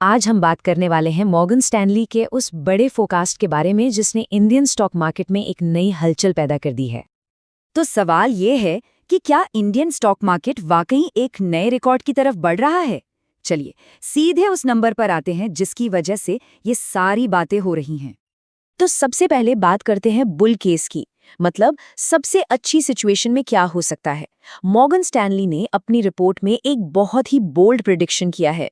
आज हम बात करने वाले हैं मॉर्गन स्टैनली के उस बड़े फोरकास्ट के बारे में जिसने इंडियन स्टॉक मार्केट में एक नई हलचल पैदा कर दी है। तो सवाल ये है कि क्या इंडियन स्टॉक मार्केट वाकई एक नए रिकॉर्ड की तरफ बढ़ रहा है? चलिए सीधे उस नंबर पर आते हैं जिसकी वजह से ये सारी बातें हो रही हैं। तो सबसे पहले बात करते हैं बुल केस की, मतलब सबसे अच्छी सिचुएशन में क्या हो सकता है। मॉर्गन स्टैनली ने अपनी रिपोर्ट में एक बहुत ही बोल्ड प्रेडिक्शन किया है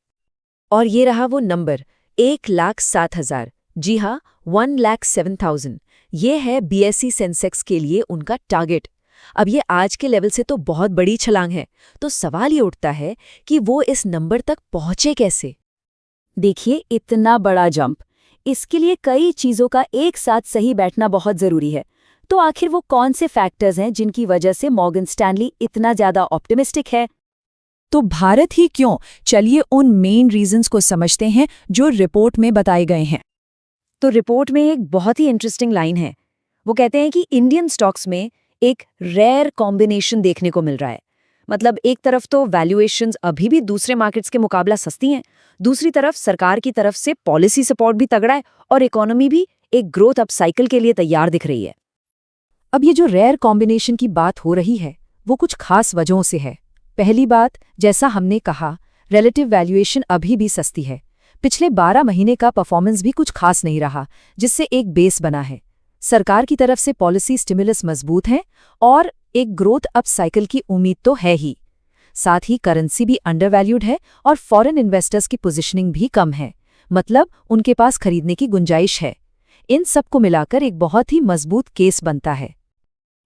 और ये रहा वो नंबर 1,07,000। जी हाँ, 1,07,000। ये है बीएसई सेंसेक्स के लिए उनका टारगेट। अब ये आज के लेवल से तो बहुत बड़ी छलांग है, तो सवाल ये उठता है कि वो इस नंबर तक पहुंचे कैसे। देखिए, इतना बड़ा जंप, इसके लिए कई चीजों का एक साथ सही बैठना बहुत जरूरी है। तो आखिर वो कौन से फैक्टर्स हैं जिनकी वजह से मॉर्गन स्टैनली इतना ज्यादा ऑप्टिमिस्टिक है? तो भारत ही क्यों, चलिए उन मेन रीजंस को समझते हैं जो रिपोर्ट में बताए गए हैं। तो रिपोर्ट में एक बहुत ही इंटरेस्टिंग लाइन है। वो कहते हैं कि इंडियन स्टॉक्स में एक रेयर कॉम्बिनेशन देखने को मिल रहा है। मतलब एक तरफ तो वैल्यूएशंस अभी भी दूसरे मार्केट्स के मुकाबला सस्ती हैं, दूसरी तरफ सरकार की तरफ से पॉलिसी सपोर्ट भी तगड़ा है और इकोनॉमी भी एक ग्रोथ अप साइकिल के लिए तैयार दिख रही है। अब ये जो रेयर कॉम्बिनेशन की बात हो रही है वो कुछ खास वजहों से है। पहली बात, जैसा हमने कहा, रिलेटिव वैल्यूएशन अभी भी सस्ती है। पिछले 12 महीने का परफॉर्मेंस भी कुछ खास नहीं रहा, जिससे एक बेस बना है। सरकार की तरफ से पॉलिसी स्टिमुलस मजबूत है और एक ग्रोथ अप साइकिल की उम्मीद तो है ही। साथ ही करेंसी भी अंडरवैल्यूड है और फॉरेन इन्वेस्टर्स की पोजीशनिंग भी कम है, मतलब उनके पास खरीदने की गुंजाइश है। इन सबको मिलाकर एक बहुत ही मजबूत केस बनता है।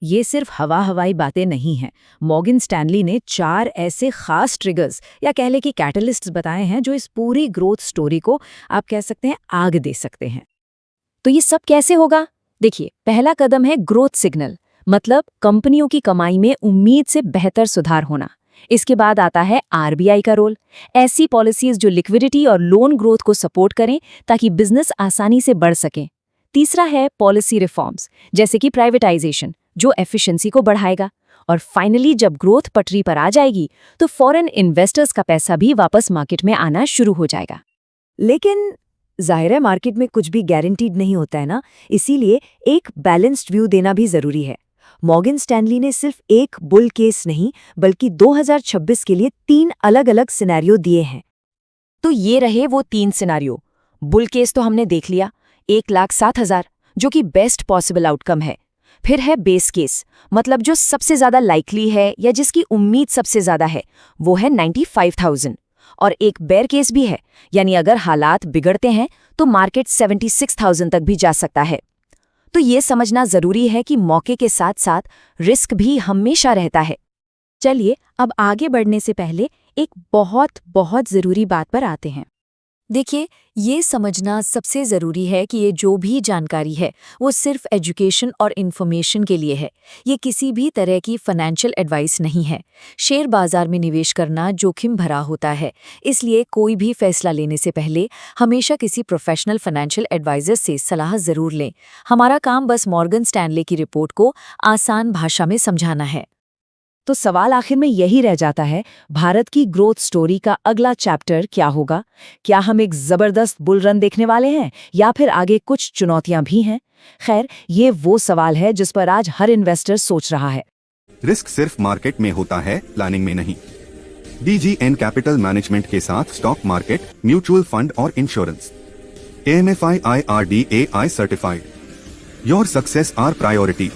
ये सिर्फ हवाई बातें नहीं हैं। मॉर्गन स्टैनली ने 4 ऐसे खास ट्रिगर्स या कह ले कि कैटलिस्ट्स बताए हैं जो इस पूरी ग्रोथ स्टोरी को आप कह सकते हैं आग दे सकते हैं। तो ये सब कैसे होगा? देखिए, पहला कदम है ग्रोथ सिग्नल, मतलब कंपनियों की कमाई में उम्मीद से बेहतर सुधार होना। इसके बाद आता है आरबीआई का रोल, ऐसी पॉलिसीज जो लिक्विडिटी और लोन ग्रोथ को सपोर्ट करें ताकि बिजनेस आसानी से बढ़ सकें। तीसरा है पॉलिसी रिफॉर्म्स, जैसे कि प्राइवेटाइजेशन, जो एफिशिएंसी को बढ़ाएगा। और फाइनली जब ग्रोथ पटरी पर आ जाएगी तो फॉरेन इन्वेस्टर्स का पैसा भी वापस मार्केट में आना शुरू हो जाएगा। लेकिन जाहिर है मार्केट में कुछ भी गारंटीड नहीं होता है ना, इसीलिए एक बैलेंस्ड व्यू देना भी जरूरी है। मॉर्गन स्टैनली ने सिर्फ एक बुल केस नहीं बल्कि 2026 के लिए 3 अलग-अलग सिनेरियो दिए हैं। तो ये रहे वो 3 सिनेरियो। बुल केस तो हमने देख लिया, 1,07,000, जो कि बेस्ट पॉसिबल आउटकम है। फिर है बेस केस, मतलब जो सबसे ज्यादा लाइकली है या जिसकी उम्मीद सबसे ज्यादा है, वो है 95,000। और एक बेयर केस भी है, यानी अगर हालात बिगड़ते हैं तो मार्केट 76,000 तक भी जा सकता है। तो ये समझना जरूरी है कि मौके के साथ साथ रिस्क भी हमेशा रहता है। चलिए अब आगे बढ़ने से पहले एक बहुत बहुत जरूरी बात पर आते हैं। देखिए, ये समझना सबसे ज़रूरी है कि ये जो भी जानकारी है वो सिर्फ एजुकेशन और इन्फॉर्मेशन के लिए है। ये किसी भी तरह की फाइनेंशियल एडवाइस नहीं है। शेयर बाजार में निवेश करना जोखिम भरा होता है, इसलिए कोई भी फैसला लेने से पहले हमेशा किसी प्रोफेशनल फाइनेंशियल एडवाइजर से सलाह ज़रूर लें। हमारा काम बस मॉर्गन स्टैनली की रिपोर्ट को आसान भाषा में समझाना है। तो सवाल आखिर में यही रह जाता है, भारत की ग्रोथ स्टोरी का अगला चैप्टर क्या होगा? क्या हम एक जबरदस्त बुल रन देखने वाले हैं या फिर आगे कुछ चुनौतियां भी हैं? खैर, ये वो सवाल है जिस पर आज हर इन्वेस्टर सोच रहा है। रिस्क सिर्फ मार्केट में होता है, प्लानिंग में नहीं। DGN कैपिटल मैनेजमेंट के साथ स्टॉक मार्केट, म्यूचुअल फंड और insurance. AMFI IRDAI certified. Your success our priority.